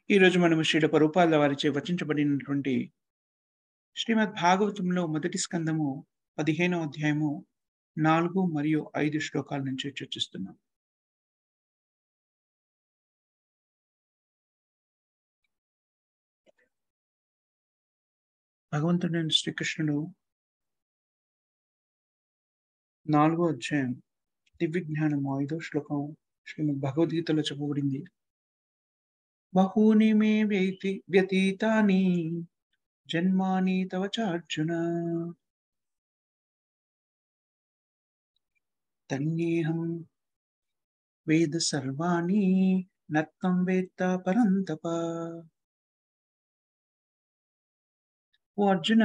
ఈరోజు మనము శ్రీల ప్రభుపాదుల వారిచే వచించబడినటువంటి శ్రీమద్ భాగవతంలో మొదటి స్కందము 15వ అధ్యాయము 4 మరియు 5 శ్లోకాల నుంచి చర్చిస్తున్నాం. భగవంతుడైన శ్రీకృష్ణుడు 4వ అధ్యాయం దివ్య జ్ఞానము 5వ శ్లోకం శ్రీమద్ భగవద్గీతలో చెప్పబడింది. బహూని మే వ్యతీతాని జన్మాని తవ చార్జున తన్యేహం వేద సర్వాణి నత్తం వేత్త పరంతప. ఓ అర్జున,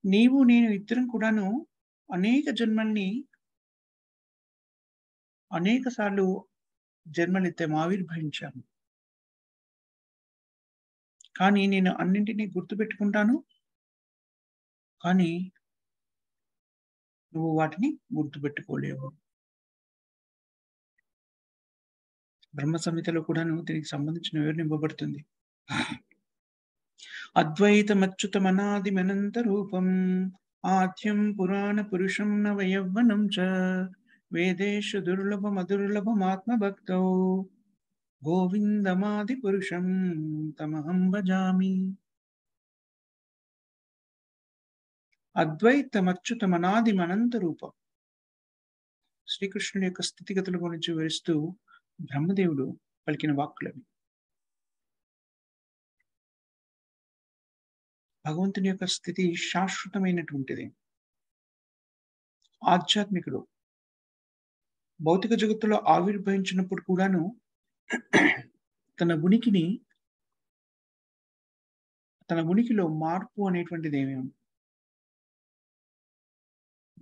నీవు నేను ఇద్దరం కూడాను అనేక సార్లు జన్మలెత్తాము, ఆవిర్భవించాము. కానీ నేను అన్నింటినీ గుర్తుపెట్టుకుంటాను, కానీ నువ్వు వాటిని గుర్తుపెట్టుకోలేవు. బ్రహ్మ సంహితలో కూడాను దీనికి సంబంధించిన వివరణ ఇవ్వబడుతుంది. అద్వైతమచ్యుతమనాదిమనంత రూపం ఆద్యం పురాణ పురుషం నవయవ్వనం చ వేదేషు దుర్లభమదుర్లభమాత్మభక్తౌ గోవిందమాది పురుషం తమహం భజామి. అద్వైతమచ్యుతమనాదిమనంత రూపం, శ్రీకృష్ణుని యొక్క స్థితిగతుల గురించి వివరిస్తూ బ్రహ్మదేవుడు పలికిన వాక్కులవి. భగవంతుని యొక్క స్థితి శాశ్వతమైనటువంటిది. ఆధ్యాత్మికుడు భౌతిక జగత్తులో ఆవిర్భవించినప్పుడు కూడాను తన ఉనికిలో మార్పు అనేటువంటిది ఏమీ ఉంది.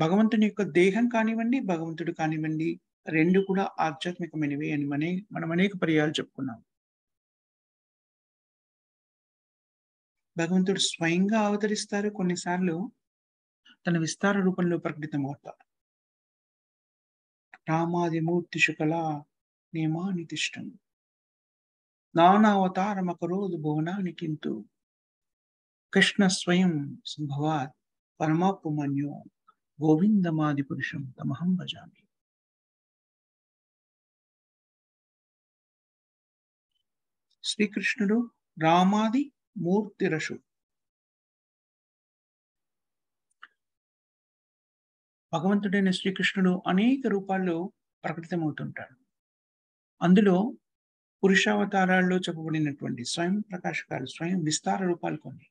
భగవంతుని యొక్క దేహం కానివ్వండి, భగవంతుడు కానివ్వండి, రెండు కూడా ఆధ్యాత్మికమైనవి అని మనం అనేక పర్యాలు చెప్పుకున్నాం. భగవంతుడు స్వయంగా అవతరిస్తారు, కొన్నిసార్లు తన విస్తార రూపంలో ప్రకటితమవుతారు. రామాదిమూర్తిషు కళా నియమాని తిష్టం నానావతారమకరోదు భువనాని కింతు కృష్ణ స్వయం సంభవాత్ పరమాత్మన్యో గోవిందమాది పురుషం తమహం భజామి. శ్రీకృష్ణుడు రామాది మూర్తిరషు, భగవంతుడైన శ్రీకృష్ణుడు అనేక రూపాల్లో ప్రకటితమవుతుంటాడు. అందులో పురుషావతారాల్లో చెప్పబడినటువంటి స్వయం ప్రకాశకాలు, స్వయం విస్తార రూపాలు కొన్ని.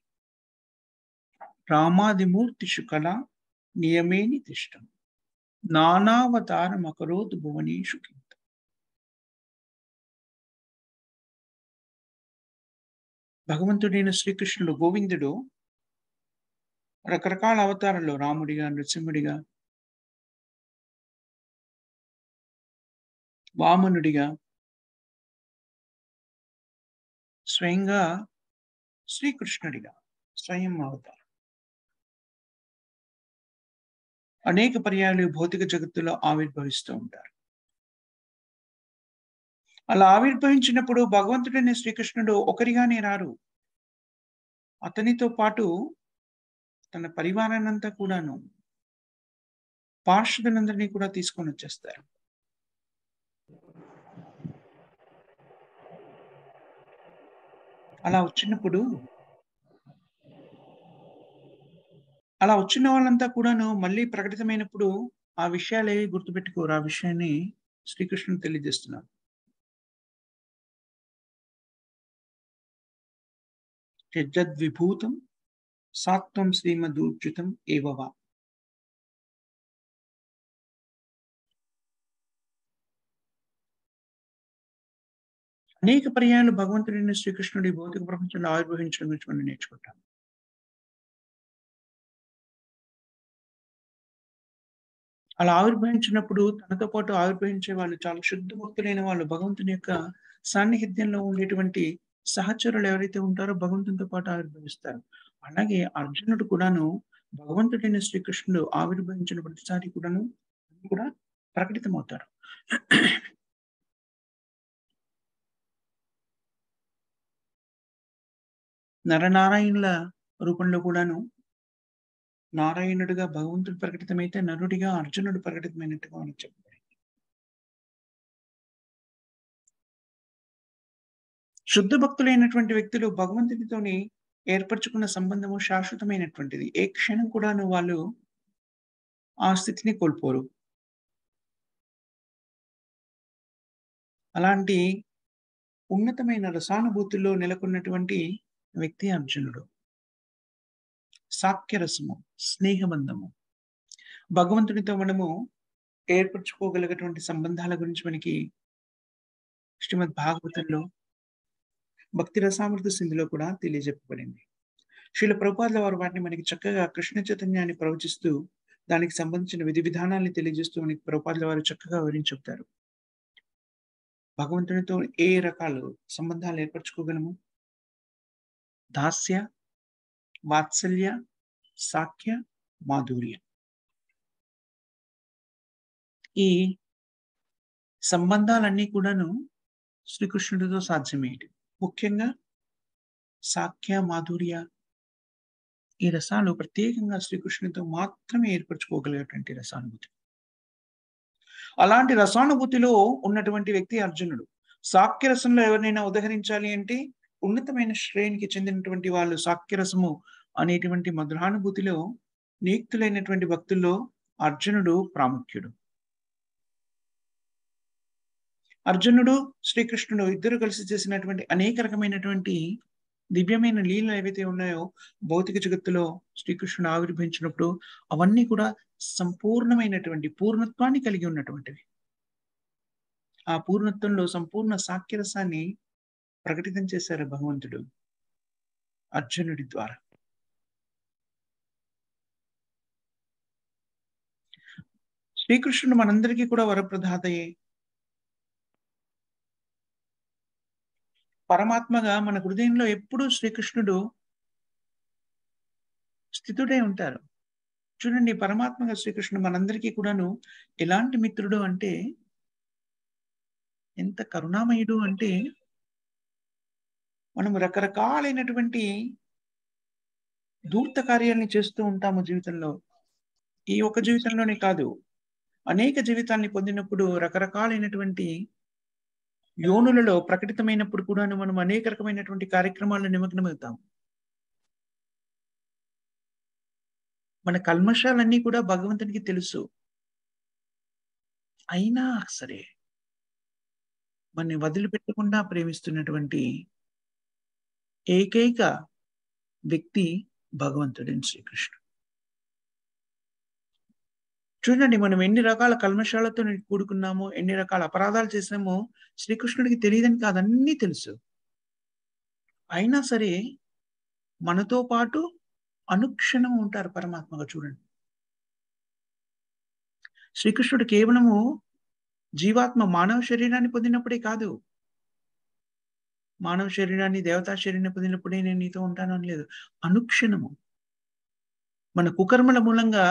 రామాదిమూర్తిషు కళా నియమేని తిష్టం నానావతారం అకరోతు భువనేషు కింత. భగవంతుడైన శ్రీకృష్ణుడు గోవిందుడు రకరకాల అవతారాల్లో రాముడిగా, నృసింహుడిగా, వామనుడిగా, స్వయంగా శ్రీకృష్ణుడిగా స్వయం అవతారం అనేక పర్యాలు భౌతిక జగత్తులో ఆవిర్భవిస్తూ ఉంటారు. అలా ఆవిర్భవించినప్పుడు భగవంతుడైన శ్రీకృష్ణుడు ఒకరిగానే రారు. అతనితో పాటు తన పరివారాన్నంతా కూడాను, పార్షదులందరినీ కూడా తీసుకొని వచ్చేస్తారు. అలా వచ్చిన వాళ్ళంతా కూడాను మళ్ళీ ప్రకటితమైనప్పుడు ఆ విషయాలేవి గుర్తుపెట్టుకోరు. ఆ విషయాన్ని శ్రీకృష్ణుడు తెలియజేస్తున్నారు. యజ్జద్విభూతం సాత్వం శ్రీమదూర్జితం ఏవవా. అనేక పర్యాయాలు భగవంతుడైన శ్రీకృష్ణుడి భౌతిక ప్రపంచంలో ఆవిర్భవించడం గురించి మనం నేర్చుకుంటాం. అలా ఆవిర్భవించినప్పుడు తనతో పాటు ఆవిర్భవించే వాళ్ళు చాలా శుద్ధ భక్తులైన వాళ్ళు, భగవంతుని యొక్క సాన్నిహిత్యంలో ఉండేటువంటి సహచరులు ఎవరైతే ఉంటారో భగవంతునితో పాటు ఆవిర్భవిస్తారు. అలాగే అర్జునుడు కూడాను భగవంతుడైన శ్రీకృష్ణుడు ఆవిర్భవించిన ప్రతిసారి కూడా ప్రకటితమవుతారు. నరనారాయణుల రూపంలో కూడాను నారాయణుడిగా భగవంతుడు ప్రకటితమైతే, నరుడిగా అర్జునుడు ప్రకటితమైనట్టుగా మనకు చెప్పబడింది. శుద్ధ భక్తులైనటువంటి వ్యక్తులు భగవంతునితోని ఏర్పరచుకున్న సంబంధము శాశ్వతమైనటువంటిది. ఏ క్షణం కూడాను వాళ్ళు ఆ స్థితిని కోల్పోరు. అలాంటి ఉన్నతమైన రసానుభూతుల్లో నెలకొన్నటువంటి వ్యక్తి అర్జునుడు. సాఖ్యరసము, స్నేహబంధము. భగవంతునితో మనము ఏర్పరచుకోగలిగేటువంటి సంబంధాల గురించి మనకి శ్రీమద్ భాగవతంలో, భక్తి రసామృత సింధులో కూడా తెలియజెప్పబడింది. శ్రీల ప్రభుపాదుల వారు వాటిని మనకి చక్కగా కృష్ణ చైతన్యాన్ని ప్రవచిస్తూ, దానికి సంబంధించిన విధి విధానాల్ని తెలియజేస్తూ మనకి ప్రభుపాదుల వారు చక్కగా వివరించి చెప్తారు. భగవంతునితో ఏ రకాలు సంబంధాలు ఏర్పరచుకోగలము? దాస్య, వాత్సల్య, సాఖ్య, మాధుర్య. ఈ సంబంధాలన్నీ కూడాను శ్రీకృష్ణుడితో సాధ్యమేటి. ముఖ్యంగా సాఖ్య, మాధుర్య ఈ రసాలు ప్రత్యేకంగా శ్రీకృష్ణునితో మాత్రమే ఏర్పరచుకోగలిగేటువంటి రసానుభూతి. అలాంటి రసానుభూతిలో ఉన్నటువంటి వ్యక్తి అర్జునుడు. సాఖ్యరసంలో ఎవరినైనా ఉదహరించాలి అంటే ఉన్నతమైన శ్రేణికి చెందినటువంటి వాళ్ళు సాఖ్యరసము అనేటువంటి మధురానుభూతిలో నియుక్తులైనటువంటి భక్తుల్లో అర్జునుడు ప్రాముఖ్యుడు. అర్జునుడు, శ్రీకృష్ణుడు ఇద్దరు కలిసి చేసినటువంటి అనేక రకమైనటువంటి దివ్యమైన లీలలు ఏవైతే ఉన్నాయో భౌతిక జగత్తులో శ్రీకృష్ణుడు ఆవిర్భవించినప్పుడు అవన్నీ కూడా సంపూర్ణమైనటువంటి పూర్ణత్వాన్ని కలిగి ఉన్నటువంటివి. ఆ పూర్ణత్వంలో సంపూర్ణ సాఖ్యరసాన్ని ప్రకటితం చేశారు భగవంతుడు అర్జునుడి ద్వారా. శ్రీకృష్ణుడు మనందరికీ కూడా వరప్రదాతయే. పరమాత్మగా మన హృదయంలో ఎప్పుడూ శ్రీకృష్ణుడు స్థితుడై ఉంటారు. చూడండి, పరమాత్మగా శ్రీకృష్ణుడు మనందరికీ కూడాను ఎలాంటి మిత్రుడు అంటే, ఎంత కరుణామయుడు అంటే, మనం రకరకాలైనటువంటి ధూర్త కార్యాలని చేస్తూ ఉంటాము జీవితంలో. ఈ ఒక్క జీవితంలోనే కాదు, అనేక జీవితాల్ని పొందినప్పుడు రకరకాలైనటువంటి యోనులలో ప్రకటితమైనప్పుడు కూడాను మనం అనేక రకమైనటువంటి కార్యక్రమాల్లో నిమగ్నమవుతాం. మన కల్మషాలన్నీ కూడా భగవంతునికి తెలుసు. అయినా సరే మనని వదిలిపెట్టకుండా ప్రేమిస్తున్నటువంటి ఏకైక వ్యక్తి భగవంతుడైన శ్రీకృష్ణుడు. చూడండి, మనం ఎన్ని రకాల కల్మషాలతో కూడుకున్నామో, ఎన్ని రకాల అపరాధాలు చేసామో శ్రీకృష్ణుడికి తెలియదని కాదు, అన్నీ తెలుసు. అయినా సరే మనతో పాటు అనుక్షణం ఉంటారు పరమాత్మగా. చూడండి, శ్రీకృష్ణుడు కేవలము జీవాత్మ మానవ శరీరాన్ని పొందినప్పుడే కాదు, మానవ శరీరాన్ని దేవతా శరీరాన్ని పొందినప్పుడే నేను నీతో ఉంటాను అని లేదు. అనుక్షణము మన కుకర్మల మూలంగా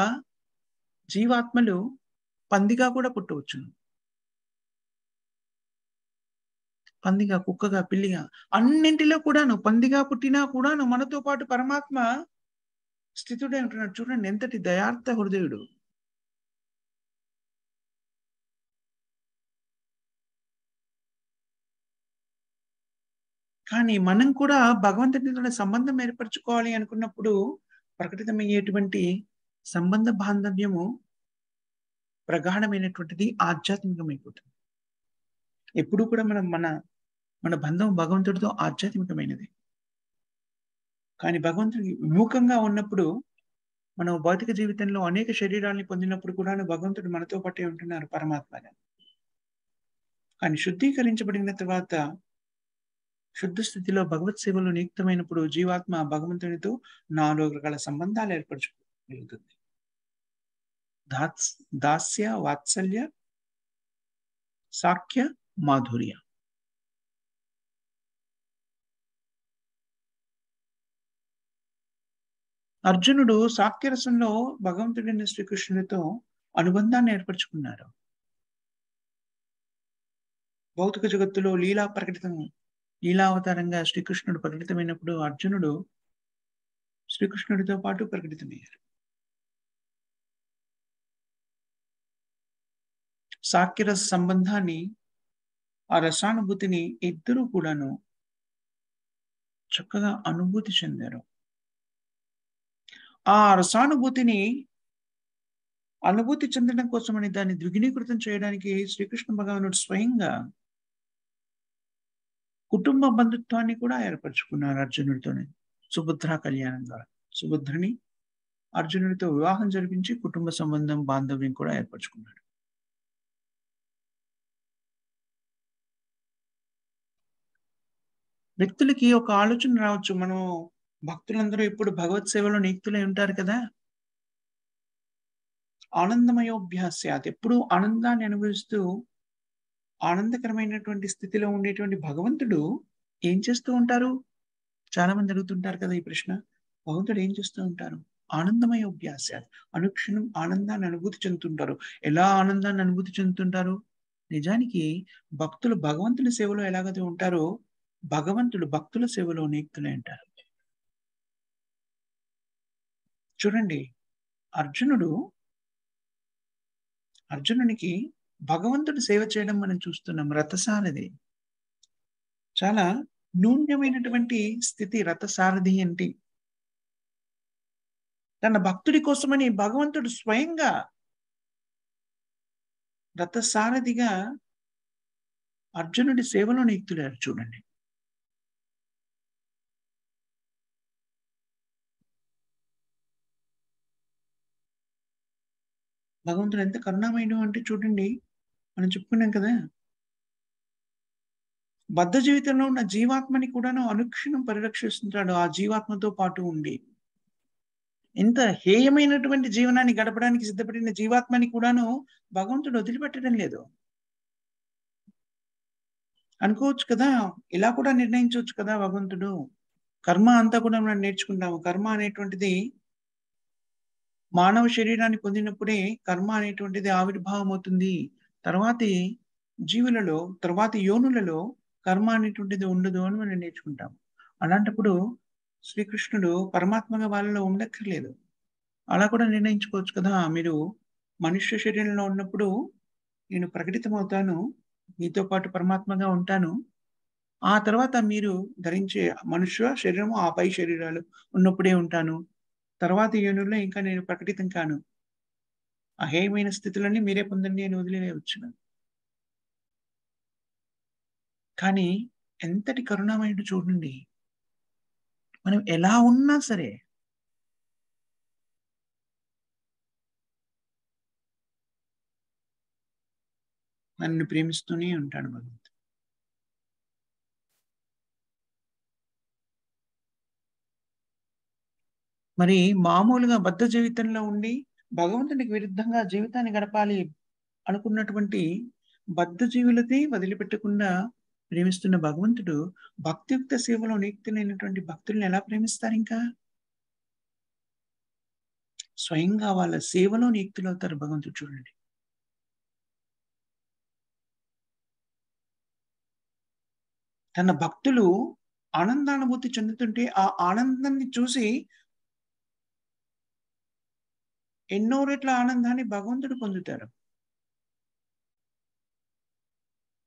జీవాత్మలు పందిగా కూడా పుట్టవచ్చును. పందిగా, కుక్కగా, పిల్లిగా, అన్నింటిలో కూడాను పందిగా పుట్టినా కూడాను మనతో పాటు పరమాత్మ స్థితుడే ఉంటున్నాడు. చూడండి, ఎంతటి దయార్థ హృదయుడు. కానీ మనం కూడా భగవంతునితో సంబంధం ఏర్పరచుకోవాలి అనుకున్నప్పుడు ప్రకటితమయ్యేటువంటి సంబంధ బాంధవ్యము ప్రగాఢమైనటువంటిది, ఆధ్యాత్మికమైపోతుంది. ఎప్పుడు కూడా మన మన బంధం భగవంతుడితో ఆధ్యాత్మికమైనది. కానీ భగవంతుడికి విముఖంగా ఉన్నప్పుడు, మనం భౌతిక జీవితంలో అనేక శరీరాల్ని పొందినప్పుడు కూడా భగవంతుడు మనతో పాటే ఉంటున్నారు పరమాత్మగా. కానీ శుద్ధీకరించబడిన తర్వాత శుద్ధ స్థితిలో భగవత్ సేవలో నియుక్తమైనప్పుడు జీవాత్మ భగవంతునితో 4 రకాల సంబంధాలు ఏర్పరచుకోగలుగుతుంది. దాస్య, వాత్సల్య, సాఖ్య, మాధుర్య. అర్జునుడు సాఖ్యరసంలో భగవంతుడైన శ్రీకృష్ణుడితో అనుబంధాన్ని ఏర్పరచుకున్నారు. భౌతిక జగత్తులో లీలా ప్రకటితం లీలావతారంగా శ్రీకృష్ణుడు ప్రకటితమైనప్పుడు అర్జునుడు శ్రీకృష్ణుడితో పాటు ప్రకటితమయ్యారు. సాక్యరస సంబంధాన్ని, ఆ రసానుభూతిని ఇద్దరూ కూడాను చక్కగా అనుభూతి చెందారు. ఆ రసానుభూతిని అనుభూతి చెందడం కోసమని దాన్ని ద్విగుణీకృతం చేయడానికి శ్రీకృష్ణ భగవానుడు స్వయంగా కుటుంబ బంధుత్వాన్ని కూడా ఏర్పరచుకున్నారు అర్జునుడితోనే. సుభద్రా కళ్యాణం ద్వారా. సుభద్రని అర్జునుడితో వివాహం జరిపించి కుటుంబ సంబంధం, బాంధవ్యం కూడా ఏర్పరచుకున్నాడు. వ్యక్తులకి ఒక ఆలోచన రావచ్చు. భక్తులందరూ ఎప్పుడు భగవత్ సేవలో నియుక్తులై ఉంటారు కదా! ఆనందమయోభ్యాస్యాత్ ఎప్పుడూ ఆనందాన్ని అనుభవిస్తూ, ఆనందకరమైనటువంటి స్థితిలో ఉండేటువంటి భగవంతుడు ఏం చేస్తూ ఉంటారు? చాలా మంది అడుగుతుంటారు కదా ఈ ప్రశ్న. భగవంతుడు ఏం చేస్తూ ఉంటారు? ఆనందమయోభ్యాస్యాత్ అనుక్షణం ఆనందాన్ని అనుభూతి చెందుతుంటారు. ఎలా ఆనందాన్ని అనుభూతి చెందుతుంటారు? నిజానికి భక్తులు భగవంతుని సేవలో ఎలాగైతే ఉంటారో, భగవంతుడు భక్తుల సేవలో నియుక్తులై ఉంటారు. చూడండి, అర్జునుడు అర్జునునికి భగవంతుడు సేవ చేయడం మనం చూస్తున్నాం. రథసారథి. చాలా నూన్యమైనటువంటి స్థితి రథసారథి అంటే. తన భక్తుడి కోసమని భగవంతుడు స్వయంగా రథసారథిగా అర్జునుడి సేవలో నియుక్తులయ్యారు చూడండి. భగవంతుడు ఎంత కరుణామయుడు అంటే చూడండి, మనం చెప్పుకున్నాం కదా! బద్ధ జీవితంలో ఉన్న జీవాత్మని కూడాను అనుక్షణం పరిరక్షిస్తుంటాడు. ఆ జీవాత్మతో పాటు ఉండి. ఎంత హేయమైనటువంటి జీవనాన్ని గడపడానికి సిద్ధపడిన జీవాత్మని కూడాను భగవంతుడు వదిలిపెట్టడం లేదు. అనుకోవచ్చు కదా! ఇలా కూడా నిర్ణయించొచ్చు కదా భగవంతుడు. కర్మ అంతా కూడా మనం నేర్చుకుంటాము. కర్మ అనేటువంటిది మానవ శరీరాన్ని పొందినప్పుడే కర్మ అనేటువంటిది ఆవిర్భావం అవుతుంది. తర్వాతి జీవులలో, తర్వాతి యోనులలో కర్మ అనేటువంటిది ఉండదు అని మనం నేర్చుకుంటాం. అలాంటప్పుడు శ్రీకృష్ణుడు పరమాత్మగా వాళ్ళలో ఉండక్కర్లేదు. అలా కూడా నిర్ణయించుకోవచ్చు కదా! మీరు మనుష్య శరీరంలో ఉన్నప్పుడు నేను ప్రకటితమవుతాను. మీతో పాటు పరమాత్మగా ఉంటాను. ఆ తర్వాత మీరు ధరించే మనుష్య శరీరము, ఆ పై శరీరాలు ఉన్నప్పుడే ఉంటాను. తర్వాతి యోనుల్లో ఇంకా నేను ప్రకటితం కాను. అహేయమైన స్థితులన్నీ మీరే పొందండి అని వదిలివేయవచ్చును. కానీ ఎంతటి కరుణామయుడు చూడండి. మనం ఎలా ఉన్నా సరే నన్ను ప్రేమిస్తూనే ఉంటాడు భగవంతుడు. మరి మామూలుగా బద్ధ జీవితంలో ఉండి భగవంతునికి విరుద్ధంగా జీవితాన్ని గడపాలి అనుకున్నటువంటి బద్ధ జీవులది వదిలిపెట్టకుండా ప్రేమిస్తున్న భగవంతుడు భక్తియుక్త సేవలో నియుక్తులైనటువంటి భక్తుల్ని ఎలా ప్రేమిస్తారింకా? స్వయంగా వాళ్ళ సేవలో నియుక్తులవుతారు భగవంతుడు చూడండి. తన భక్తులు ఆనందానుభూతి చెందుతుంటే, ఆ ఆనందాన్ని చూసి ఎన్నో రెట్ల ఆనందాన్ని భగవంతుడు పొందుతారు.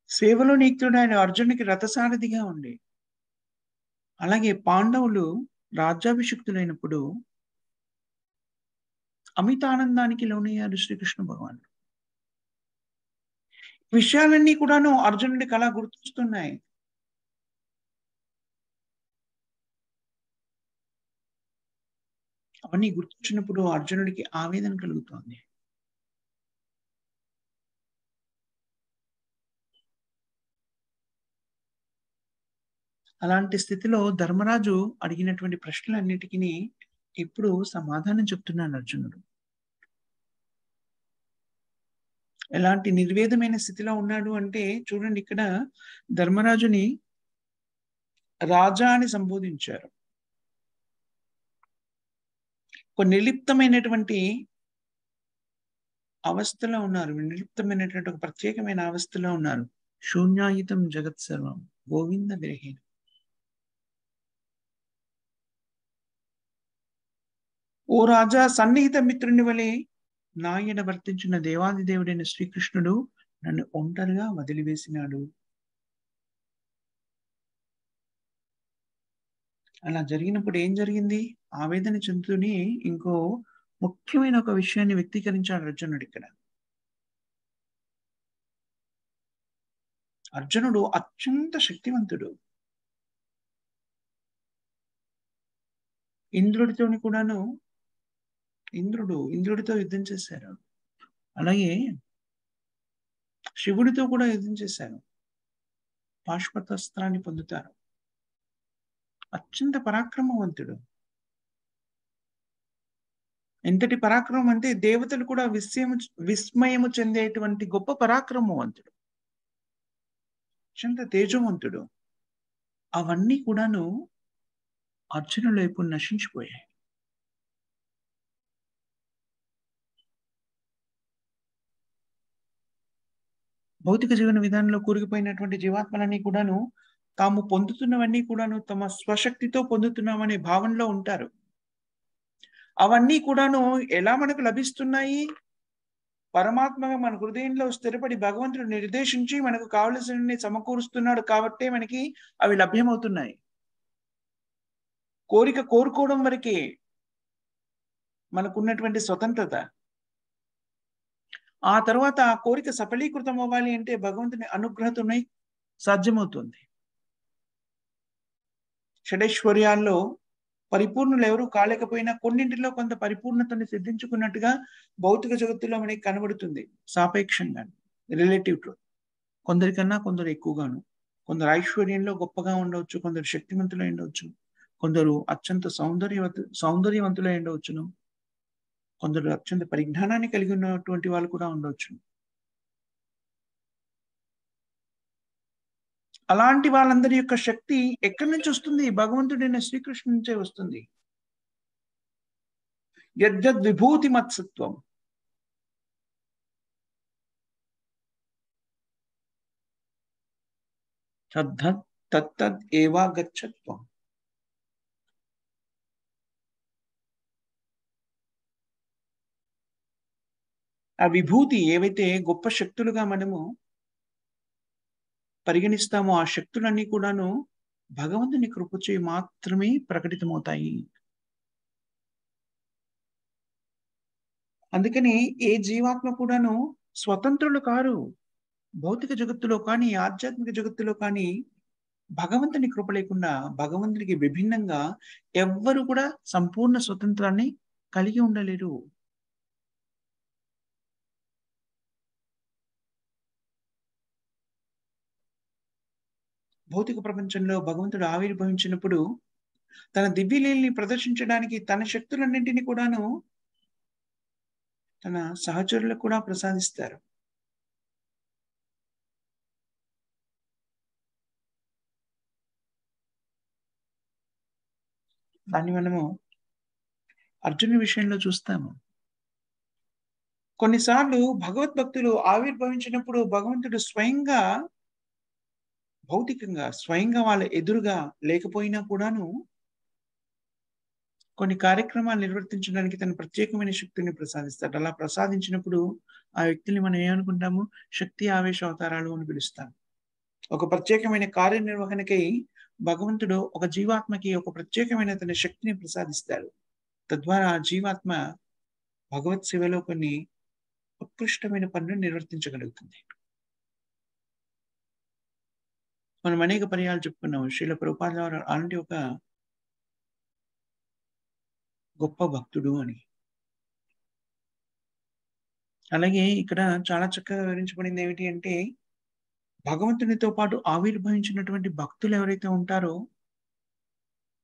సేవలో నియుక్తుడైన అర్జునుడికి రథసారథిగా ఉండి, అలాగే పాండవులు రాజ్యాభిషిక్తులైనప్పుడు అమిత ఆనందానికి లోనయ్యారు శ్రీకృష్ణ భగవానుడు. విషయాలన్నీ కూడాను అర్జునుడికి అలా గుర్తొస్తున్నాయి. అవన్నీ గుర్తొచ్చినప్పుడు అర్జునుడికి ఆవేదన కలుగుతోంది. అలాంటి స్థితిలో ధర్మరాజు అడిగినటువంటి ప్రశ్నలన్నిటికిని ఇప్పుడు సమాధానం చెప్తున్నాడు అర్జునుడు. ఎలాంటి నిర్వేదమైన స్థితిలో ఉన్నాడు అంటే చూడండి, ఇక్కడ ధర్మరాజుని రాజా అని సంబోధించారు. ఒక నిర్లిప్తమైనటువంటి అవస్థలో ఉన్నారు. నిర్లిప్తమైనటువంటి ఒక ప్రత్యేకమైన అవస్థలో ఉన్నారు. శూన్యాయుతం జగత్ సర్వం గోవింద విరహేణ. ఓ రాజా, సన్నిహిత మిత్రుని వలె నాయన వర్తించిన దేవాది దేవుడైన శ్రీకృష్ణుడు నన్ను ఒంటరిగా వదిలివేసినాడు. అలా జరిగినప్పుడు ఏం జరిగింది? ఆవేదన చెందుతూనే ఇంకో ముఖ్యమైన ఒక విషయాన్ని వ్యక్తీకరించాడు అర్జునుడు ఇక్కడ. అర్జునుడు అత్యంత శక్తివంతుడు. ఇంద్రుడితోని కూడాను ఇంద్రుడితో యుద్ధం చేశారు. అలాగే శివుడితో కూడా యుద్ధం చేశారు. పాశుపతాస్త్రాన్ని పొందుతారు. అత్యంత పరాక్రమవంతుడు. ఎంతటి పరాక్రమం అంటే దేవతలు కూడా విస్మయము చెందేటువంటి గొప్ప పరాక్రమవంతుడు. అత్యంత తేజవంతుడు. అవన్నీ కూడాను అర్జునుడి వైపు నశించిపోయాయి. భౌతిక జీవన విధానంలో కూరుకుపోయినటువంటి జీవాత్మలన్నీ కూడాను తాము పొందుతున్నవన్నీ కూడాను తమ స్వశక్తితో పొందుతున్నామనే భావనలో ఉంటారు. అవన్నీ కూడాను ఎలా మనకు లభిస్తున్నాయి? పరమాత్మగా మన హృదయంలో స్థిరపడి భగవంతుడు నిర్దేశించి మనకు కావలసినన్ని సమకూరుస్తున్నాడు కాబట్టే మనకి అవి లభ్యమవుతున్నాయి. కోరుకోవడం వరకే మనకున్నటువంటి స్వతంత్రత. ఆ తర్వాత ఆ కోరిక సఫలీకృతం అవ్వాలి అంటే భగవంతుని అనుగ్రహతోనే సాధ్యమవుతుంది. షడైశ్వర్యాల్లో పరిపూర్ణులు ఎవరు కాలేకపోయినా కొన్నింటిలో కొంత పరిపూర్ణతను సిద్ధించుకున్నట్టుగా భౌతిక జగత్తులో మనకి కనబడుతుంది. సాపేక్షంగా, రిలేటివ్ ట్రూత్. కొందరికన్నా కొందరు ఎక్కువగాను. కొందరు ఐశ్వర్యంలో గొప్పగా ఉండవచ్చు, కొందరు శక్తివంతులై ఉండవచ్చు, కొందరు అత్యంత సౌందర్యవంతులై ఉండవచ్చును, కొందరు అత్యంత పరిజ్ఞానాన్ని కలిగి ఉన్నటువంటి వాళ్ళు కూడా ఉండవచ్చు. అలాంటి వాళ్ళందరి యొక్క శక్తి ఎక్కడి నుంచి వస్తుంది? భగవంతుడైన శ్రీకృష్ణు నుంచే వస్తుంది. యద్యద్ విభూతి మత్సత్వం. తత్తద్ ఏవా గచ్చత్వం. ఆ విభూతి ఏవైతే గొప్ప శక్తులుగా మనము పరిగణిస్తామో ఆ శక్తులన్నీ కూడాను భగవంతుని కృపచే మాత్రమే ప్రకటితమవుతాయి. అందుకని ఏ జీవాత్మ కూడాను స్వతంత్రులు కారు. భౌతిక జగత్తులో కానీ, ఆధ్యాత్మిక జగత్తులో కానీ భగవంతుని కృప లేకుండా, భగవంతునికి విభిన్నంగా ఎవ్వరు కూడా సంపూర్ణ స్వతంత్రాన్ని కలిగి ఉండలేరు. భౌతిక ప్రపంచంలో భగవంతుడు ఆవిర్భవించినప్పుడు తన దివ్యలీలని ప్రదర్శించడానికి తన శక్తులన్నింటినీ కూడాను తన సహచరులకు కూడా ప్రసాదిస్తారు. దాన్ని మనము అర్జునుడి విషయంలో చూస్తాము. కొన్నిసార్లు భగవద్భక్తులు ఆవిర్భవించినప్పుడు భగవంతుడు స్వయంగా వాళ్ళ ఎదురుగా లేకపోయినా కూడాను కొన్ని కార్యక్రమాలు నిర్వర్తించడానికి తన ప్రత్యేకమైన శక్తిని ప్రసాదిస్తాడు. అలా ప్రసాదించినప్పుడు ఆ వ్యక్తుల్ని మనం ఏమనుకుంటాము? శక్తి ఆవేశ అవతారాలు అని పిలుస్తాం. ఒక ప్రత్యేకమైన కార్యనిర్వహణకై భగవంతుడు ఒక జీవాత్మకి ఒక ప్రత్యేకమైన తన శక్తిని ప్రసాదిస్తాడు. తద్వారా ఆ జీవాత్మ భగవత్ సేవలో కొన్ని ఉత్కృష్టమైన పనులను నిర్వర్తించగలుగుతుంది. మనం అనేక పర్యాలు చెప్పుకున్నాం. శ్రీల ప్రభుపాదుల వారు అలాంటి ఒక గొప్ప భక్తుడు అని. అలాగే ఇక్కడ చాలా చక్కగా వివరించబడింది ఏమిటి అంటే, భగవంతునితో పాటు ఆవిర్భవించినటువంటి భక్తులు ఎవరైతే ఉంటారో,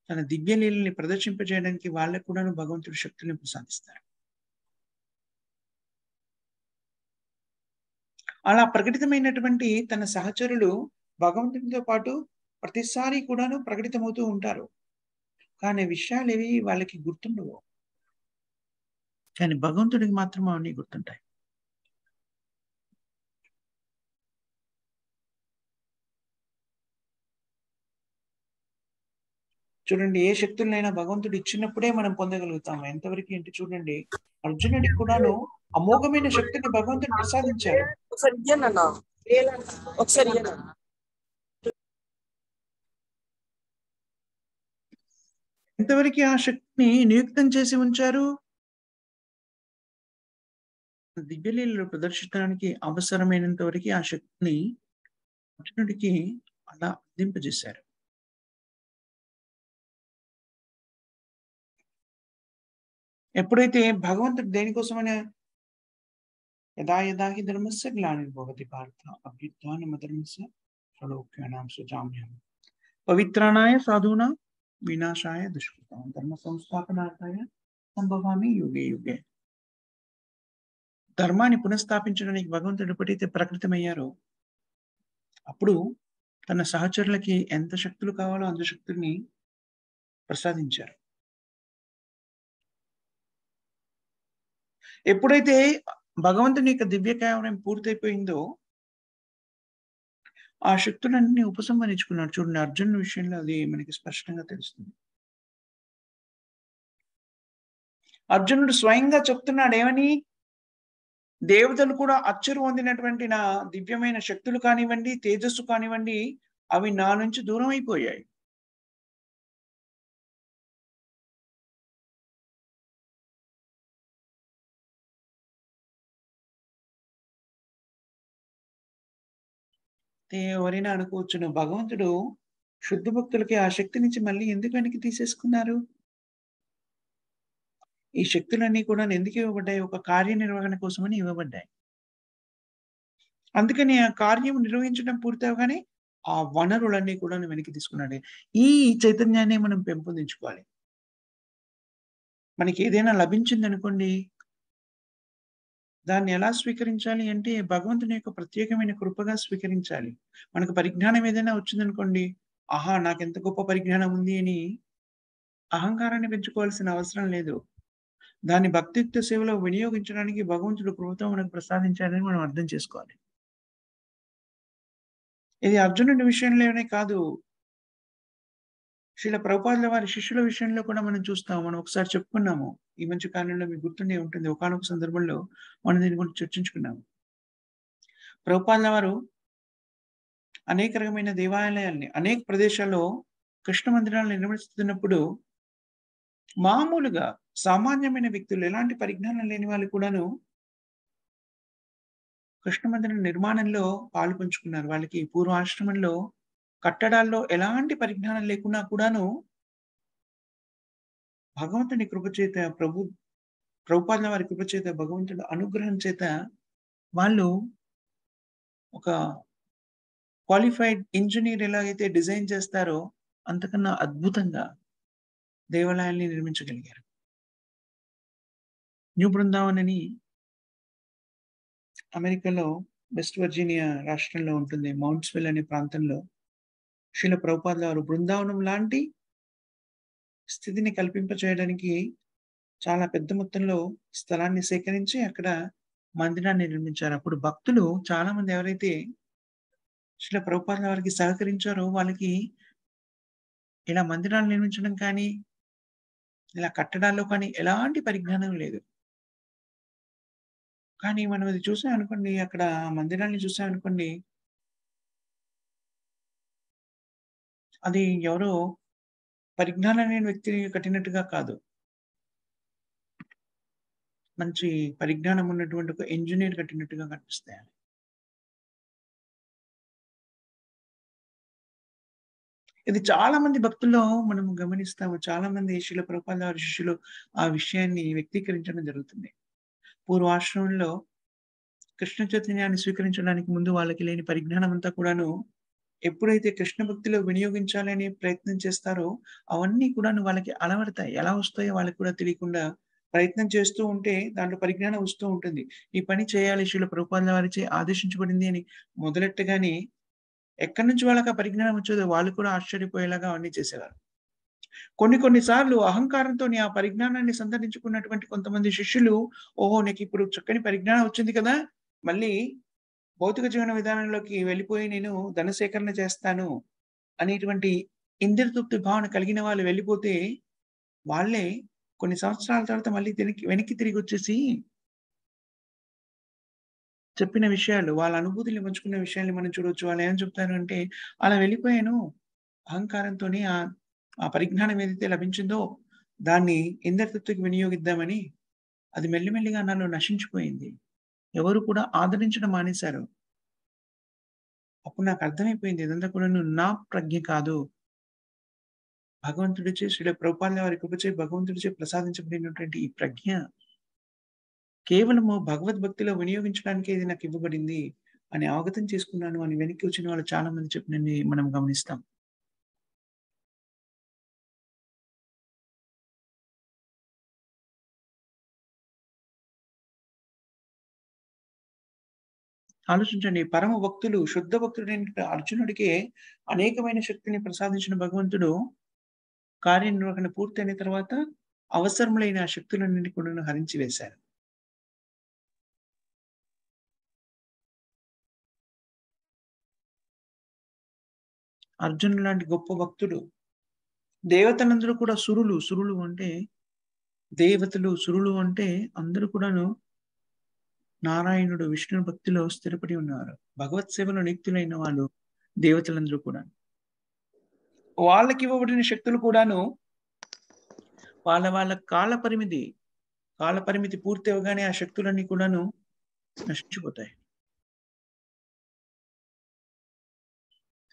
తన దివ్య లీలల్ని ప్రదర్శింపజేయడానికి వాళ్ళకు కూడాను భగవంతుడు శక్తులను ప్రసాదిస్తారు. అలా ప్రకటితమైనటువంటి తన సహచరులు భగవంతునితో పాటు ప్రతిసారి కూడాను ప్రకటితమవుతూ ఉంటారు. కానీ విషయాలేవి వాళ్ళకి గుర్తుండవు. కానీ భగవంతుడికి మాత్రం అవన్నీ గుర్తుంటాయి. చూడండి, ఏ శక్తులనైనా భగవంతుడు ఇచ్చినప్పుడే మనం పొందగలుగుతాము. ఎంతవరకు అంటే చూడండి, అర్జునుడికి కూడాను అమోఘమైన శక్తిని భగవంతుడు ప్రసాదించారు. ఒకసారి ఇయ్యనన్నా, ఒకసారి ఇయ్యనా. ఎంతవరకు ఆ శక్తిని నియుక్తం చేసి ఉంచారు? దివ్యలీలలో ప్రదర్శించడానికి అవసరమైనంత వరకు ఆ శక్తిని అర్జునుడికి అలా అందింపజేశారు. ఎప్పుడైతే భగవంతుడు దేనికోసమని యదా యదా హి ధర్మస్య గ్లానిర్భవతి భారత అభ్యుత్థానమధర్మస్య స్వలోక్యానాం సృజామ్యహం పవిత్రాణాయ సాధూనాం వినాశాయ దుష్కృతాం ధర్మ సంస్థాపనార్థాయ సంభవామి యుగే యుగే. ధర్మాన్ని పునఃస్థాపించడానికి భగవంతుడు ఎప్పుడైతే ప్రకటితమయ్యారో అప్పుడు తన సహచరులకి ఎంత శక్తులు కావాలో అంత శక్తుల్ని ప్రసాదించారు. ఎప్పుడైతే భగవంతుని యొక్క దివ్య కారుణ్యం పూర్తయిపోయిందో ఆ శక్తులన్నీ ఉపసంహరించుకున్నాడు. చూడండి, అర్జునుడి విషయంలో అది మనకి స్పష్టంగా తెలుస్తుంది. అర్జునుడు స్వయంగా చెప్తున్నాడు ఏమని? దేవతలు కూడా అచ్చెరు పొందినటువంటి నా దివ్యమైన శక్తులు కానివ్వండి, తేజస్సు కానివ్వండి, అవి నా నుంచి దూరం అయిపోయాయి. ఎవరైనా అనుకోవచ్చును, భగవంతుడు శుద్ధ భక్తులకి ఆ శక్తి నుంచి మళ్ళీ ఎందుకు వెనక్కి తీసేసుకున్నారు? ఈ శక్తులన్నీ కూడా ఎందుకు ఇవ్వబడ్డాయి? ఒక కార్యనిర్వహణ కోసమని ఇవ్వబడ్డాయి. అందుకని ఆ కార్యం నిర్వహించడం పూర్తవగానే ఆ వనరులన్నీ కూడా వెనక్కి తీసుకున్నాడు. ఈ చైతన్యాన్ని మనం పెంపొందించుకోవాలి. మనకి ఏదైనా లభించిందనుకోండి, దాన్ని ఎలా స్వీకరించాలి అంటే భగవంతుని యొక్క ప్రత్యేకమైన కృపగా స్వీకరించాలి. మనకు పరిజ్ఞానం ఏదైనా వచ్చిందనుకోండి, ఆహా! నాకెంత గొప్ప పరిజ్ఞానం ఉంది అని అహంకారాన్ని పెంచుకోవాల్సిన అవసరం లేదు. దాన్ని భక్తియుక్త సేవలో వినియోగించడానికి భగవంతుడు కృపతో మనకు ప్రసాదించాడని మనం అర్థం చేసుకోవాలి. ఇది అర్జునుడి విషయంలోనే కాదు, శ్రీల ప్రభుపాదుల వారి శిష్యుల విషయంలో కూడా మనం చూస్తాం. మనం ఒకసారి చెప్పుకున్నాము. ఈ మధ్య కాలంలో మీకు గుర్తుండే ఉంటుంది. ఒకానొక సందర్భంలో మనం దీని గురించి చర్చించుకున్నాము. ప్రభుపాదుల వారు అనేక రకమైన దేవాలయాల్ని అనేక ప్రదేశాల్లో కృష్ణ మందిరాలను నిర్మిస్తున్నప్పుడు మామూలుగా సామాన్యమైన వ్యక్తులు, ఎలాంటి పరిజ్ఞానం లేని వాళ్ళు కూడాను కృష్ణ మందిరం నిర్మాణంలో పాలుపంచుకున్నారు. వాళ్ళకి పూర్వాశ్రమంలో కట్టడాల్లో ఎలాంటి పరిజ్ఞానం లేకున్నా కూడాను భగవంతుని కృప చేత ప్రభుపాదుల వారి కృప చేత, భగవంతుడి అనుగ్రహం చేత వాళ్ళు ఒక క్వాలిఫైడ్ ఇంజినీర్ ఎలాగైతే డిజైన్ చేస్తారో అంతకన్నా అద్భుతంగా దేవాలయాల్ని నిర్మించగలిగారు. న్యూ బృందావన్ అని అమెరికాలో వెస్ట్ వర్జీనియా రాష్ట్రంలో ఉంటుంది. మౌంట్స్విల్ అనే ప్రాంతంలో శ్రీల ప్రభుపాదుల వారు బృందావనం లాంటి స్థితిని కల్పింపచేయడానికి చాలా పెద్ద మొత్తంలో స్థలాన్ని సేకరించి అక్కడ మందిరాన్ని నిర్మించారు. అప్పుడు భక్తులు చాలా మంది ఎవరైతే శ్రీల ప్రభుపాదుల వారికి సహకరించారో వాళ్ళకి ఇలా మందిరాలు నిర్మించడం కానీ, ఇలా కట్టడాల్లో కానీ ఎలాంటి పరిజ్ఞానం లేదు. కానీ మనం అది చూసామనుకోండి, అక్కడ మందిరాన్ని చూసామనుకోండి, అది ఎవరో పరిజ్ఞానం లేని వ్యక్తి కట్టినట్టుగా కాదు. మంచి పరిజ్ఞానం ఉన్నటువంటి ఒక ఇంజినీర్ కట్టినట్టుగా కనిపిస్తాయి. ఇది చాలా మంది భక్తుల్లో మనం గమనిస్తాము. చాలా మంది శ్రీల ప్రభుపాదుల వారి శిష్యులు ఆ విషయాన్ని వ్యక్తీకరించడం జరుగుతుంది. పూర్వాశ్రమంలో కృష్ణ చైతన్యాన్ని స్వీకరించడానికి ముందు వాళ్ళకి లేని పరిజ్ఞానం అంతా కూడాను ఎప్పుడైతే కృష్ణ భక్తిలో వినియోగించాలని ప్రయత్నం చేస్తారో అవన్నీ కూడాను వాళ్ళకి అలవడతాయి. ఎలా వస్తాయో వాళ్ళకి కూడా తెలియకుండా ప్రయత్నం చేస్తూ ఉంటే దాంట్లో పరిజ్ఞానం వస్తూ ఉంటుంది. ఈ పని చేయాలి, శ్రీల ప్రభుపాదుల వారిచే ఆదేశించబడింది అని మొదలెట్టగానే ఎక్కడి నుంచి వాళ్ళకి ఆ పరిజ్ఞానం వచ్చేదో వాళ్ళు కూడా ఆశ్చర్యపోయేలాగా అవన్నీ చేసేవారు. కొన్ని కొన్ని సార్లు అహంకారంతోని ఆ పరిజ్ఞానాన్ని సంతరించుకున్నటువంటి కొంతమంది శిష్యులు, ఓహో! నీకిప్పుడు చక్కని పరిజ్ఞానం వచ్చింది కదా! మళ్ళీ భౌతిక జీవన విధానంలోకి వెళ్ళిపోయి నేను ధన సేకరణ చేస్తాను అనేటువంటి ఇంద్రియతృప్తి భావన కలిగిన వాళ్ళు వెళ్ళిపోతే, వాళ్ళే కొన్ని సంవత్సరాల తర్వాత మళ్ళీ వెనక్కి తిరిగొచ్చేసి చెప్పిన విషయాలు, వాళ్ళ అనుభూతుల్ని పంచుకున్న విషయాల్ని మనం చూడొచ్చు. వాళ్ళేమని చెప్తారు అంటే, "అలా వెళ్ళిపోయాను. అహంకారంతోని ఆ పరిజ్ఞానం ఏదైతే లభించిందో, దాన్ని ఇంద్రియతృప్తికి వినియోగిద్దామని, అది మెల్లిమెల్లిగా నాలో నశించిపోయింది. ఎవరు కూడా ఆదరించడం మానేశారు. అప్పుడు నాకర్థమైపోయింది ఇదంతా కూడాను నా ప్రజ్ఞ కాదు. భగవంతుడిచే శ్రీల ప్రభుపాదుల వారి కృపచే భగవంతుడిచే ప్రసాదించబడినటువంటి ఈ ప్రజ్ఞ కేవలము భగవద్భక్తిలో వినియోగించడానికే ఇది నాకివ్వబడింది అని అవగతం చేసుకున్నాను" అని వెనక్కి వచ్చిన వాళ్ళు చాలా మంది చెప్పినన్ని మనం గమనిస్తాం. ఆలోచించండి. పరమ భక్తులు, శుద్ధ భక్తుడైన అర్జునుడికే అనేకమైన శక్తిని ప్రసాదించిన భగవంతుడు కార్యనిర్వహణ పూర్తయిన తర్వాత అవసరములైన ఆ శక్తులన్నిటిని కూడాను హరించి వేశారు. అర్జునుడు లాంటి గొప్ప భక్తుడు. దేవతలందరూ కూడా సురులు. సురులు అంటే దేవతలు, సురులు అంటే అందరూ కూడాను నారాయణుడు, విష్ణుని భక్తిలో స్థిరపడి ఉన్నారు. భగవత్ సేవలో నియుక్తులైన వాళ్ళు దేవతలందరూ కూడా. వాళ్ళకివ్వబడిన శక్తులు కూడాను వాళ్ళ కాల పరిమితి పూర్తి అవ్వగానే ఆ శక్తులన్నీ కూడాను నశించిపోతాయి.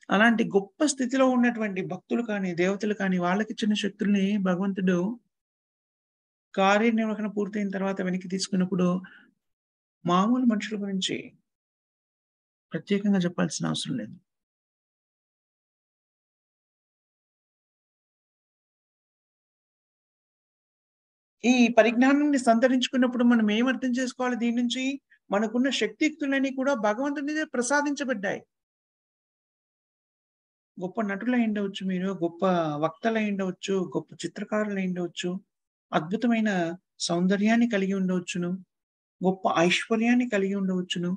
అలాంటి గొప్ప స్థితిలో ఉన్నటువంటి భక్తులు కానీ, దేవతలు కానీ వాళ్ళకిచ్చిన శక్తుల్ని భగవంతుడు కార్యనిర్వహణ పూర్తయిన తర్వాత వెనక్కి తీసుకున్నప్పుడు మామూలు మనుషుల గురించి ప్రత్యేకంగా చెప్పాల్సిన అవసరం లేదు. ఈ పరిజ్ఞానాన్ని సంతరించుకున్నప్పుడు మనం ఏం అర్థం చేసుకోవాలి దీని నుంచి? మనకున్న శక్తియుక్తులన్నీ కూడా భగవంతునిచే ప్రసాదించబడ్డాయి. గొప్ప నటులయ్యుండవచ్చు మీరు, గొప్ప వక్తలయ్యుండవచ్చు, గొప్ప చిత్రకారులయ్యుండవచ్చు, అద్భుతమైన సౌందర్యాన్ని కలిగి ఉండవచ్చును, గొప్ప ఐశ్వర్యాన్ని కలిగి ఉండవచ్చును,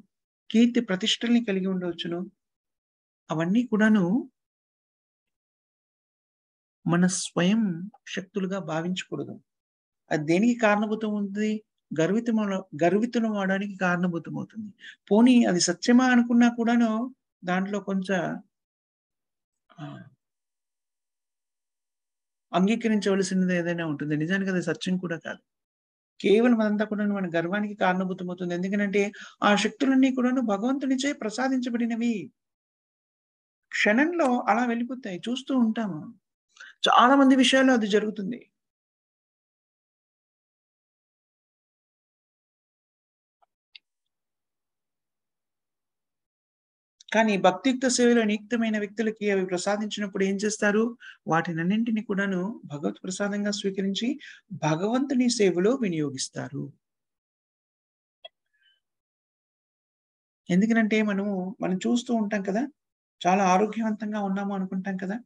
కీర్తి ప్రతిష్టల్ని కలిగి ఉండవచ్చును. అవన్నీ కూడాను మన స్వయం శక్తులుగా భావించకూడదు. అది దేనికి కారణభూతం అవుతది? గర్వితులం అవ్వడానికి కారణభూతమవుతుంది. పోనీ అది సత్యమా అనుకున్నా కూడాను దాంట్లో కొంచెం ఆహ్, అంగీకరించవలసినది ఏదైనా ఉంటుంది. నిజానికి అది సత్యం కూడా కాదు. కేవలం అదంతా కూడాను మన గర్వానికి కారణభూతమవుతుంది. ఎందుకనంటే ఆ శక్తులన్నీ కూడాను భగవంతునిచే ప్రసాదించబడినవి. క్షణంలో అలా వెళ్ళిపోతాయి. చూస్తూ ఉంటాము. చాలా మంది విషయాల్లో అది జరుగుతుంది. కానీ భక్తియుక్త సేవలో నియుక్తమైన వ్యక్తులకి అవి ప్రసాదించినప్పుడు ఏం చేస్తారు? వాటినన్నింటిని కూడాను భగవత్ ప్రసాదంగా స్వీకరించి భగవంతుని సేవలో వినియోగిస్తారు. ఎందుకనంటే మనం చూస్తూ ఉంటాం కదా! చాలా ఆరోగ్యవంతంగా ఉన్నాము అనుకుంటాం కదా!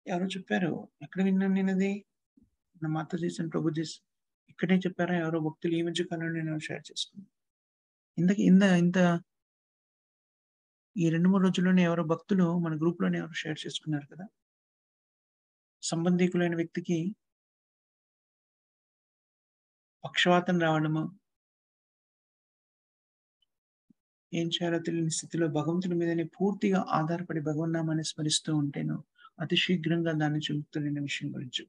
ఎవరో చెప్పారు. ఎక్కడ విన్నాను నేనది? మన మాతాజీస్ అండ్ ప్రభుజీస్ ఇక్కడే చెప్పారా? ఎవరో భక్తులు ఈ మధ్య కాలంలో నేను షేర్ చేసుకున్నాను. ఇంతకి ఇంత ఇంత ఈ 2, 3 రోజుల్లోనే ఎవరో భక్తులు మన గ్రూప్‌లోనే ఎవరో షేర్ చేసుకున్నారు కదా! సంబంధీకులైన వ్యక్తికి పక్షవాతం రావడము, ఏం చేయాలో తెలియని స్థితిలో భగవంతుడి మీదనే పూర్తిగా ఆధారపడి భగవన్నామాన్ని స్మరిస్తూ ఉంటేను, అతి శీఘ్రంగా దాన్ని చెందుతున్న విషయం గురించి.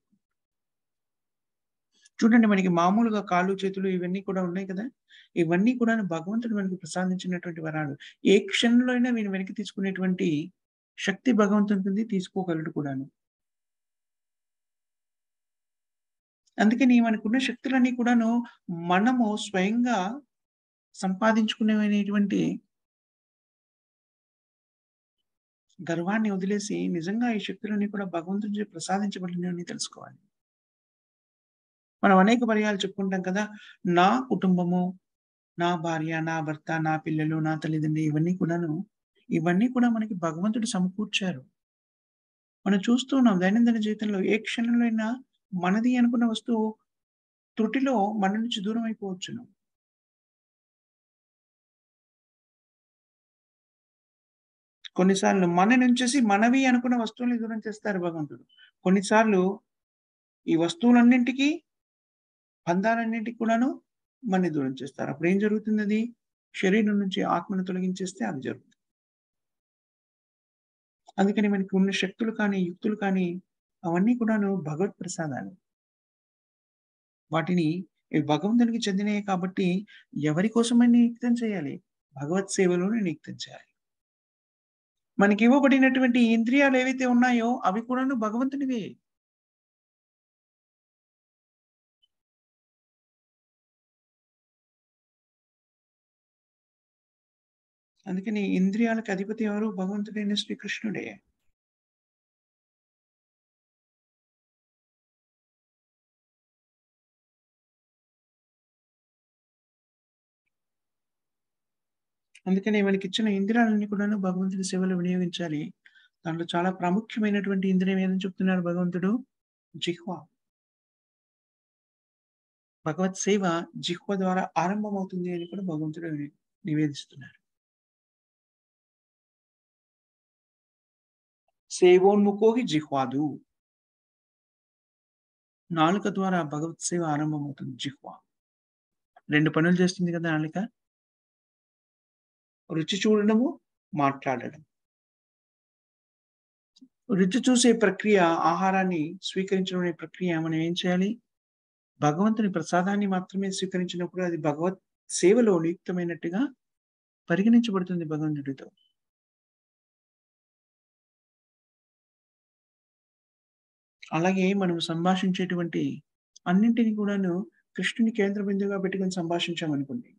చూడండి మనకి మామూలుగా కాళ్ళు, చేతులు ఇవన్నీ కూడా ఉన్నాయి కదా! ఇవన్నీ కూడాను భగవంతుడు మనకు ప్రసాదించినటువంటి వరాలు. ఏ క్షణంలో అయినా వీటిని వెనక్కి తీసుకునేటువంటి శక్తి భగవంతునికుంది. తీసుకోగలడు కూడాను. అందుకని మనకున్న శక్తులన్నీ కూడాను మనము స్వయంగా సంపాదించుకునేవనేటువంటి గర్వాన్ని వదిలేసి నిజంగా ఈ శక్తులన్నీ కూడా భగవంతునిచే ప్రసాదించబడినవని తెలుసుకోవాలి. మనం అనేక పర్యాయాలు చెప్పుకుంటాం కదా! నా కుటుంబము, నా భార్య, నా భర్త, నా పిల్లలు, నా తల్లిదండ్రులు ఇవన్నీ కూడా మనకి భగవంతుడు సమకూర్చారు. మనం చూస్తూ ఉన్నాం దైనందిన జీవితంలో ఏ క్షణంలో అయినా మనది అనుకున్న వస్తువు త్రుటిలో మన నుంచి దూరం అయిపోవచ్చును. కొన్నిసార్లు మననుంచేసి మనవి అనుకున్న వస్తువుల్ని దూరం చేస్తారు భగవంతుడు. కొన్నిసార్లు ఈ వస్తువులన్నింటికి, బంధాలన్నింటికి కూడాను మనని దూరం చేస్తారు. అప్పుడేం జరుగుతుందది? శరీరం నుంచి ఆత్మను తొలగించేస్తే అది జరుగుతుంది. అందుకని మనకి ఉన్న శక్తులు కానీ, యుక్తులు కానీ అవన్నీ కూడాను భగవత్ ప్రసాదాలు. వాటిని ఈ భగవంతునికి చెందినయే కాబట్టి ఎవరి కోసమని నియుక్తం చేయాలి? భగవత్ సేవలోనే నియుక్తం చేయాలి. మనకివ్వబడినటువంటి ఇంద్రియాలేవైతే ఉన్నాయో అవి కూడాను భగవంతునివే. అందుకని ఇంద్రియాలకు అధిపతి ఎవరు? భగవంతుడైన శ్రీకృష్ణుడే. అందుకనే మనకిచ్చిన ఇంద్రియాలన్నీ కూడాను భగవంతుని సేవలో వినియోగించాలి. దాంట్లో చాలా ప్రాముఖ్యమైనటువంటి ఇంద్రియం ఏదని చెప్తున్నారు భగవంతుడు? జిహ్వ. భగవత్ సేవ జిహ్వ ద్వారా ఆరంభమవుతుంది అని కూడా భగవంతుడు నివేదిస్తున్నారు. సేవోన్ముఖో హి జిహ్వాదు. నాలుక ద్వారా భగవత్ సేవ ఆరంభమవుతుంది జిహ్వ. 2 పనులు చేస్తుంది కదా నాలుక. రుచి చూడడము, మాట్లాడడం. రుచి చూసే ప్రక్రియ, ఆహారాన్ని స్వీకరించడం అనే ప్రక్రియ మనం ఏం చేయాలి? భగవంతుని ప్రసాదాన్ని మాత్రమే స్వీకరించినప్పుడు అది భగవత్ సేవలో నియుక్తమైనట్టుగా పరిగణించబడుతుంది భగవంతుడితో. అలాగే మనం సంభాషించేటువంటి అన్నింటిని కూడాను కృష్ణుని కేంద్ర బిందువుగా పెట్టుకొని సంభాషించామనుకోండి.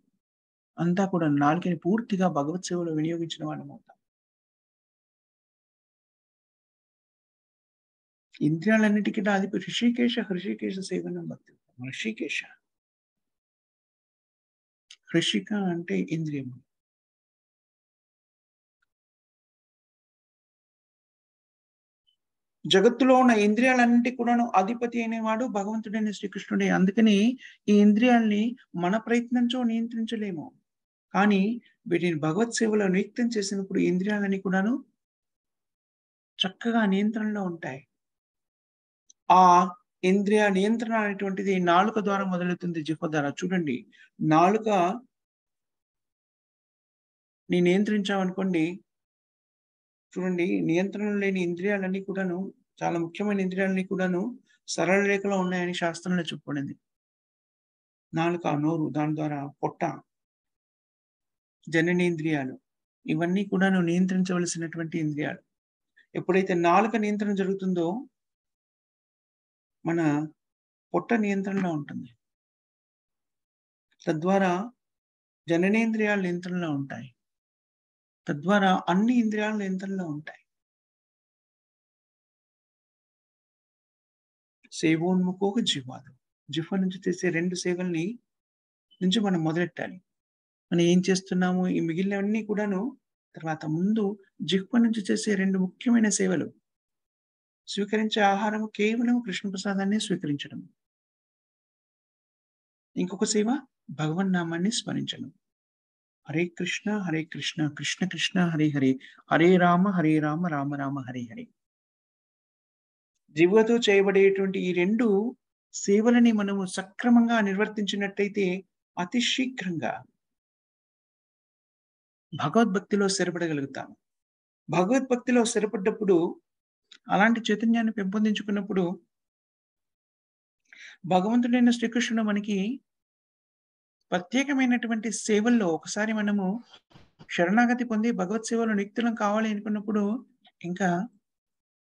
అంతా కూడా నాలుకని పూర్తిగా భగవత్ సేవలో వినియోగించిన వాళ్ళమవుతాం. ఇంద్రియాలన్నిటికి అధిపతి హృషికేశ సేవనం భక్తి. హృషికేశ. హృషిక అంటే ఇంద్రియము. జగత్తులో ఉన్న ఇంద్రియాలన్నిటికి కూడాను అధిపతి అయినవాడు భగవంతుడైన శ్రీకృష్ణుడే. అందుకని ఈ ఇంద్రియాల్ని మన ప్రయత్నంతో నియంత్రించలేము. కానీ వీటిని భగవత్ సేవలో నియుక్తం చేసినప్పుడు ఇంద్రియాలన్నీ కూడాను చక్కగా నియంత్రణలో ఉంటాయి. ఆ ఇంద్రియ నియంత్రణ అనేటువంటిది నాలుక ద్వారా మొదలవుతుంది జిహ్వ ద్వారా. చూడండి, నాలుకని నియంత్రించామనుకోండి, చూడండి నియంత్రణ లేని ఇంద్రియాలన్నీ కూడాను చాలా ముఖ్యమైన ఇంద్రియాలన్నీ కూడాను సరళ రేఖలో ఉన్నాయని శాస్త్రంలో చెప్పబడింది. నాలుక, నోరు, దాని ద్వారా పొట్ట, జననేంద్రియాలు ఇవన్నీ కూడాను నియంత్రించవలసినటువంటి ఇంద్రియాలు. ఎప్పుడైతే నాలుక నియంత్రణ జరుగుతుందో మన పొట్ట నియంత్రణలో ఉంటుంది. తద్వారా జననేంద్రియాలు నియంత్రణలో ఉంటాయి. తద్వారా అన్ని ఇంద్రియాలు నియంత్రణలో ఉంటాయి. సేవోన్ముఖోహ జిహ్వాదు. జిహ్వ నుంచి చేసే 2 సేవల్ని నుంచి మనం మొదలెట్టాలి. మనం ఏం చేస్తున్నాము? ఈ మిగిలినవన్నీ కూడాను తర్వాత ముందు జిహ్వ నుంచి చేసే 2 ముఖ్యమైన సేవలు. స్వీకరించే ఆహారము కేవలం కృష్ణ ప్రసాదాన్నే స్వీకరించడం. ఇంకొక సేవ భగవన్నామాన్ని స్మరించడం. హరే కృష్ణ, కృష్ణ కృష్ణ హరే హరే, హరే రామ, రామ రామ హరే హరే. జిహ్వతో చేయబడేటువంటి ఈ 2 సేవలని మనము సక్రమంగా నిర్వర్తించినట్టయితే అతి శీఘ్రంగా భగవద్భక్తిలో స్థిరపడగలుగుతాము. భగవద్భక్తిలో స్థిరపడ్డప్పుడు అలాంటి చైతన్యాన్ని పెంపొందించుకున్నప్పుడు భగవంతుడైన శ్రీకృష్ణుడు మనకి ప్రత్యేకమైనటువంటి సేవల్లో ఒకసారి మనము శరణాగతి పొంది భగవత్ సేవలో నియుక్తులం కావాలి అనుకున్నప్పుడు ఇంకా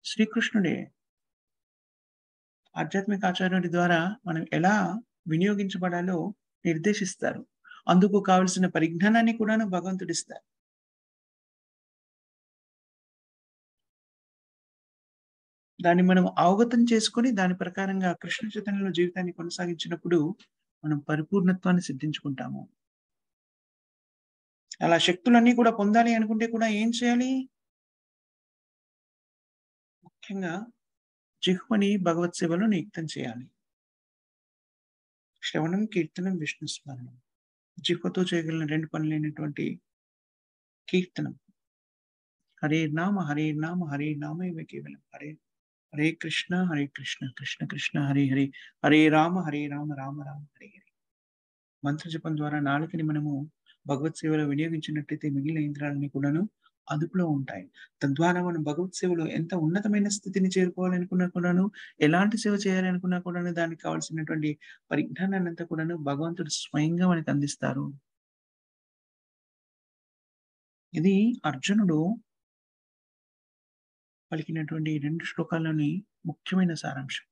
శ్రీకృష్ణుడే ఆధ్యాత్మిక ఆచార్యుడి ద్వారా మనం ఎలా వినియోగించబడాలో నిర్దేశిస్తారు. అందుకు కావలసిన పరిజ్ఞానాన్ని కూడాను భగవంతుడిస్తారు. దాన్ని మనం అవగతం చేసుకొని దాని ప్రకారంగా కృష్ణ చైతన్యంలో జీవితాన్ని కొనసాగించినప్పుడు మనం పరిపూర్ణత్వాన్ని సిద్ధించుకుంటాము. అలా శక్తులన్నీ కూడా పొందాలి అనుకుంటే కూడా ఏం చేయాలి? ముఖ్యంగా జిహ్వని భగవత్ సేవలో నియుక్తం చేయాలి. శ్రవణం, కీర్తనం, విష్ణు స్మరణం. జిహ్వతో చేయగలిగిన 2 పనులైనటువంటి కీర్తనం, హరే నామ హరే నామైవ కేవలం హరే హరే కృష్ణ కృష్ణ కృష్ణ హరే హరే హరే రామ రామ రామ హరే హరే. మంత్ర జపం ద్వారా నాలుకని మనము భగవత్ సేవలో వినియోగించినట్టయితే మిగిలిన ఇంద్రియాలన్నీ కూడాను అదుపులో ఉంటాయి. తద్వారా మనం భగవత్ సేవలో ఎంత ఉన్నతమైన స్థితిని చేరుకోవాలనుకున్నా కూడాను, ఎలాంటి సేవ చేయాలనుకున్నా కూడాను దానికి కావాల్సినటువంటి పరిజ్ఞానాన్నంతా కూడాను భగవంతుడు స్వయంగా మనకు అందిస్తారు. ఇది అర్జునుడు పలికినటువంటి 2 శ్లోకాల్లోని ముఖ్యమైన సారాంశం.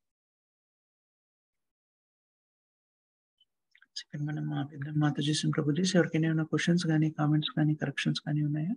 ఇక్కడ మనం మా పెద్దలు మాతాజీ సింగ్ ప్రభుజీస్ ఎవరికైనా ఏమైనా క్వెషన్స్ గాని, కామెంట్స్ గాని, కరెక్షన్స్ గాని ఉన్నాయా?